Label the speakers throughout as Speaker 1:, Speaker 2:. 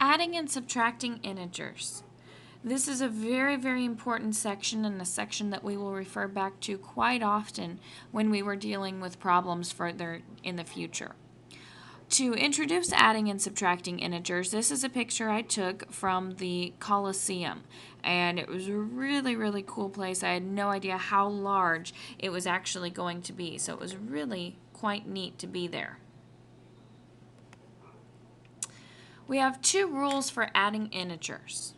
Speaker 1: Adding and subtracting integers. This is a very, very important section and a section that we will refer back to quite often when we were dealing with problems further in the future. To introduce adding and subtracting integers, this is a picture I took from the Colosseum, and it was a really, really cool place. I had no idea how large it was actually going to be, so it was really quite neat to be there. We have two rules for adding integers.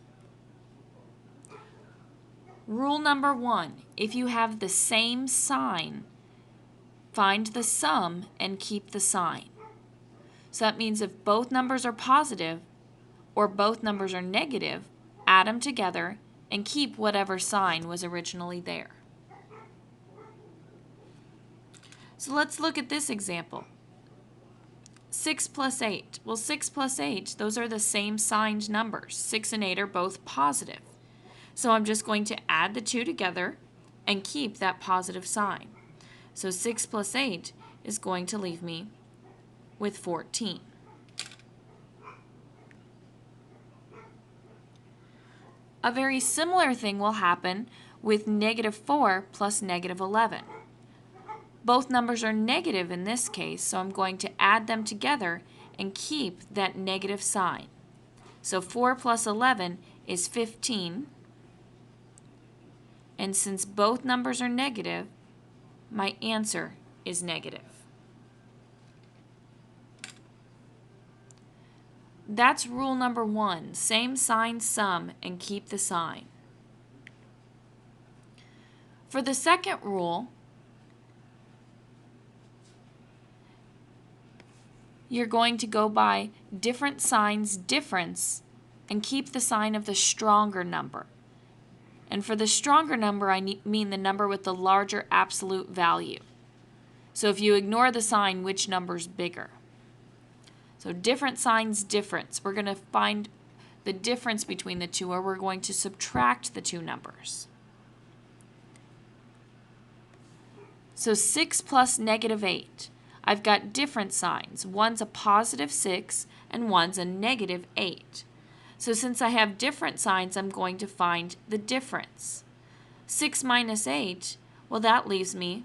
Speaker 1: Rule number 1, if you have the same sign, find the sum and keep the sign. So that means if both numbers are positive or both numbers are negative, add them together and keep whatever sign was originally there. So let's look at this example. 6 plus 8. Well, 6 plus 8, those are the same signed numbers. 6 and 8 are both positive. So I'm just going to add the two together and keep that positive sign. So 6 plus 8 is going to leave me with 14. A very similar thing will happen with negative 4 plus negative 11. Both numbers are negative in this case, so I'm going to add them together and keep that negative sign. So 4 plus 11 is 15. And since both numbers are negative, my answer is negative. That's rule number 1. Same sign, sum, and keep the sign. For the second rule, you're going to go by different signs, difference, and keep the sign of the stronger number. And for the stronger number, I mean the number with the larger absolute value. So if you ignore the sign, which number's bigger? So different signs, difference. We're going to find the difference between the two, or we're going to subtract the two numbers. So 6 plus negative 8. I've got different signs. One's a positive 6 and one's a negative 8. So since I have different signs, I'm going to find the difference. 6 minus 8, well, that leaves me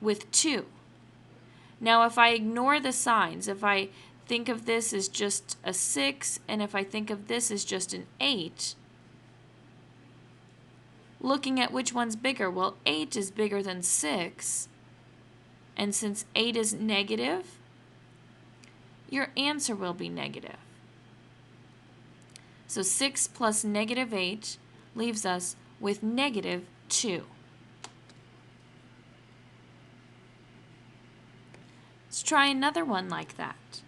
Speaker 1: with 2. Now if I ignore the signs, if I think of this as just a 6 and if I think of this as just an 8, looking at which one's bigger, well, 8 is bigger than 6. And since 8 is negative, your answer will be negative. So 6 plus negative 8 leaves us with negative 2. Let's try another one like that.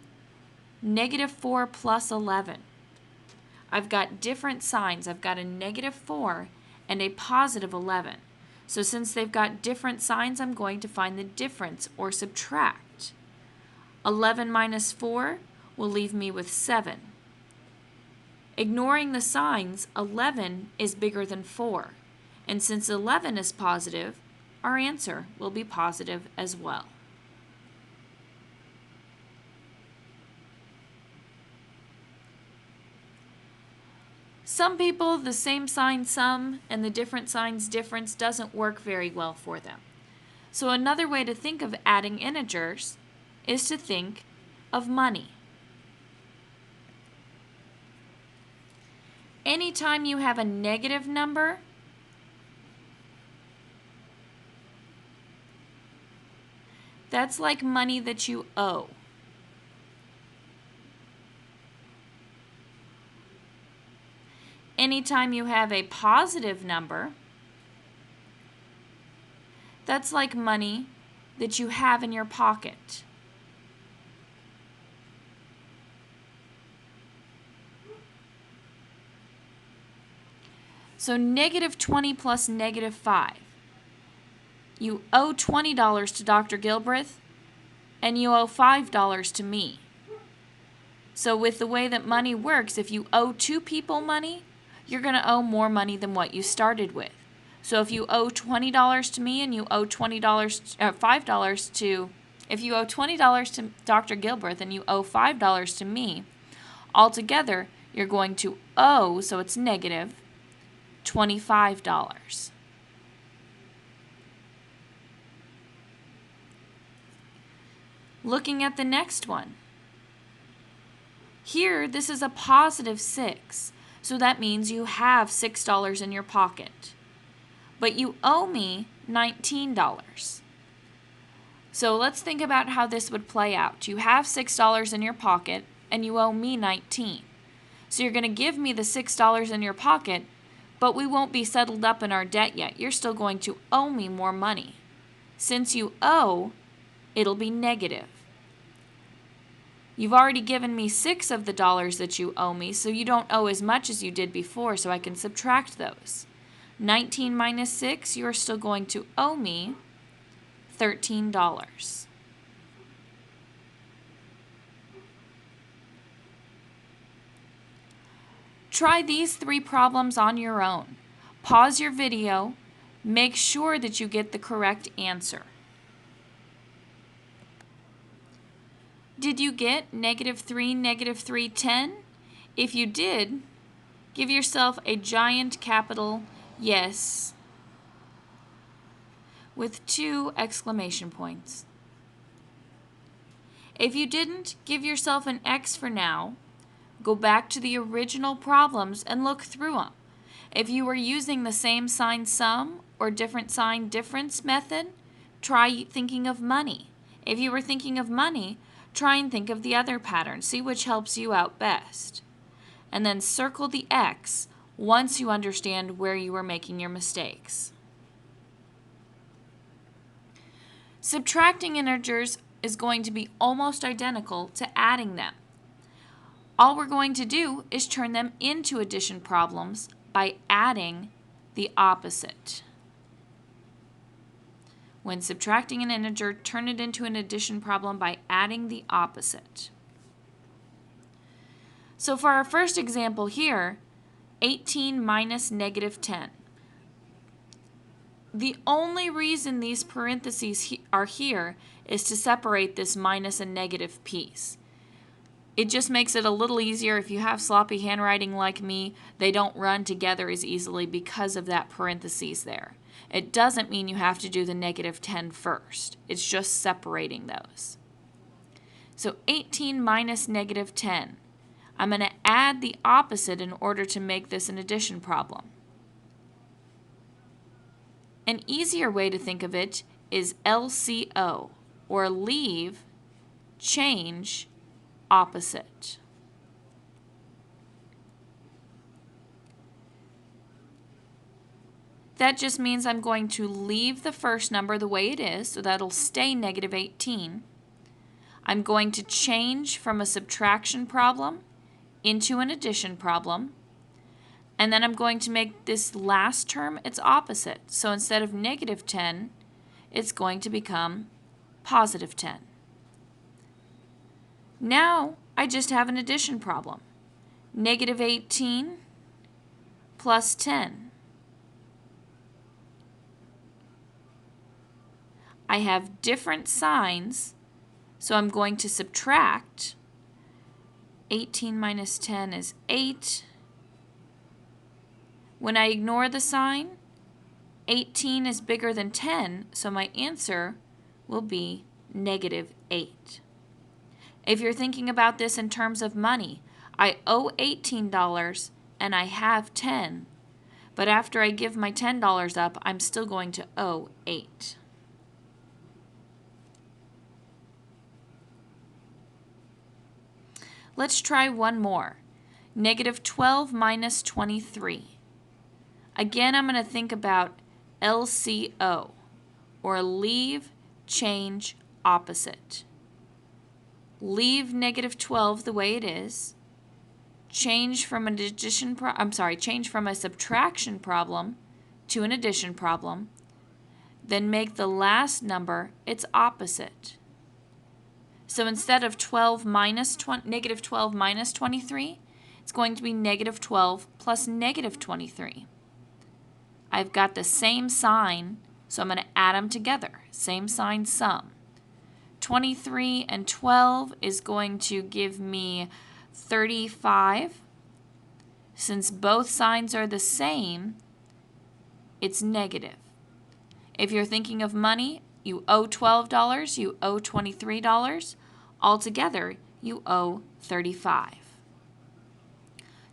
Speaker 1: Negative 4 plus 11. I've got different signs. I've got a negative 4 and a positive 11. So since they've got different signs, I'm going to find the difference or subtract. 11 minus 4 will leave me with 7. Ignoring the signs, 11 is bigger than 4. And since 11 is positive, our answer will be positive as well. Some people, the same sign sum and the different signs difference doesn't work very well for them. So another way to think of adding integers is to think of money. Anytime you have a negative number, that's like money that you owe. Anytime you have a positive number, that's like money that you have in your pocket. So negative 20 plus negative 5. You owe $20 to Dr. Gilbreth, and you owe $5 to me. So with the way that money works, if you owe two people money, you're going to owe more money than what you started with. So if you owe $20 to me and you owe $5 to, if you owe $20 to Dr. Gilbreth and you owe $5 to me, altogether you're going to owe, so it's negative, $25. Looking at the next one. Here, this is a positive 6, so that means you have $6 in your pocket. But you owe me $19. So let's think about how this would play out. You have $6 in your pocket, and you owe me $19. So you're going to give me the $6 in your pocket, but we won't be settled up in our debt yet. You're still going to owe me more money. Since you owe, it'll be negative. You've already given me 6 of the dollars that you owe me, so you don't owe as much as you did before, so I can subtract those. 19 minus 6, you're still going to owe me $13. Try these 3 problems on your own. Pause your video. Make sure that you get the correct answer. Did you get -3, 10? If you did, give yourself a giant capital yes with 2 exclamation points. If you didn't, give yourself an X for now. Go back to the original problems and look through them. If you were using the same sign sum or different sign difference method, try thinking of money. If you were thinking of money, try and think of the other pattern. See which helps you out best. And then circle the X once you understand where you were making your mistakes. Subtracting integers is going to be almost identical to adding them. All we're going to do is turn them into addition problems by adding the opposite. When subtracting an integer, turn it into an addition problem by adding the opposite. So for our first example here, 18 minus -10. The only reason these parentheses are here is to separate this minus and negative piece. It just makes it a little easier. If you have sloppy handwriting like me, they don't run together as easily because of that parentheses there. It doesn't mean you have to do the -10 first. It's just separating those. So 18 minus -10. I'm going to add the opposite in order to make this an addition problem. An easier way to think of it is LCO, or leave, change, opposite. That just means I'm going to leave the first number the way it is, so that'll stay -18. I'm going to change from a subtraction problem into an addition problem, and then I'm going to make this last term its opposite. So instead of -10, it's going to become +10. Now I just have an addition problem. -18 plus 10. I have different signs, so I'm going to subtract. 18 minus 10 is 8. When I ignore the sign, 18 is bigger than 10, so my answer will be -8. If you're thinking about this in terms of money, I owe $18 and I have 10, but after I give my $10 up, I'm still going to owe 8. Let's try one more. -12 minus 23. Again, I'm going to think about LCO, or leave, change, opposite. Leave -12 the way it is. Change from an change from a subtraction problem to an addition problem. Then make the last number its opposite. So instead of -12 minus 23, it's going to be -12 plus -23. I've got the same sign, so I'm going to add them together. Same sign sum. 23 and 12 is going to give me 35. Since both signs are the same, it's negative. If you're thinking of money, you owe $12, you owe $23. Altogether, you owe $35.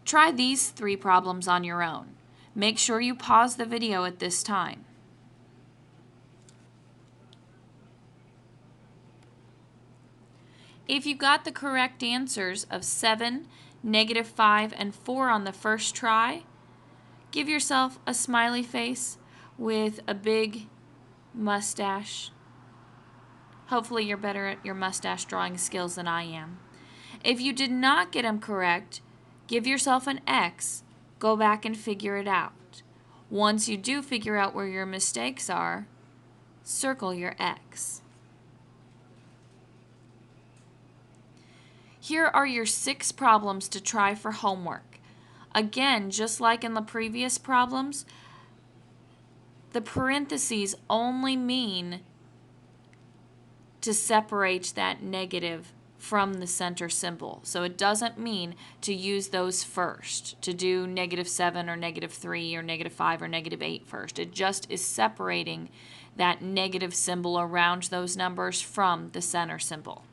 Speaker 1: Try these 3 problems on your own. Make sure you pause the video at this time. If you got the correct answers of 7, -5, and 4 on the first try, give yourself a smiley face with a big mustache. Hopefully you're better at your mustache drawing skills than I am. If you did not get them correct, give yourself an X. Go back and figure it out. Once you do figure out where your mistakes are, circle your X. Here are your 6 problems to try for homework. Again, just like in the previous problems, the parentheses only mean to separate that negative from the center symbol. So it doesn't mean to use those first, to do -7 or -3 or -5 or -8 first. It just is separating that negative symbol around those numbers from the center symbol.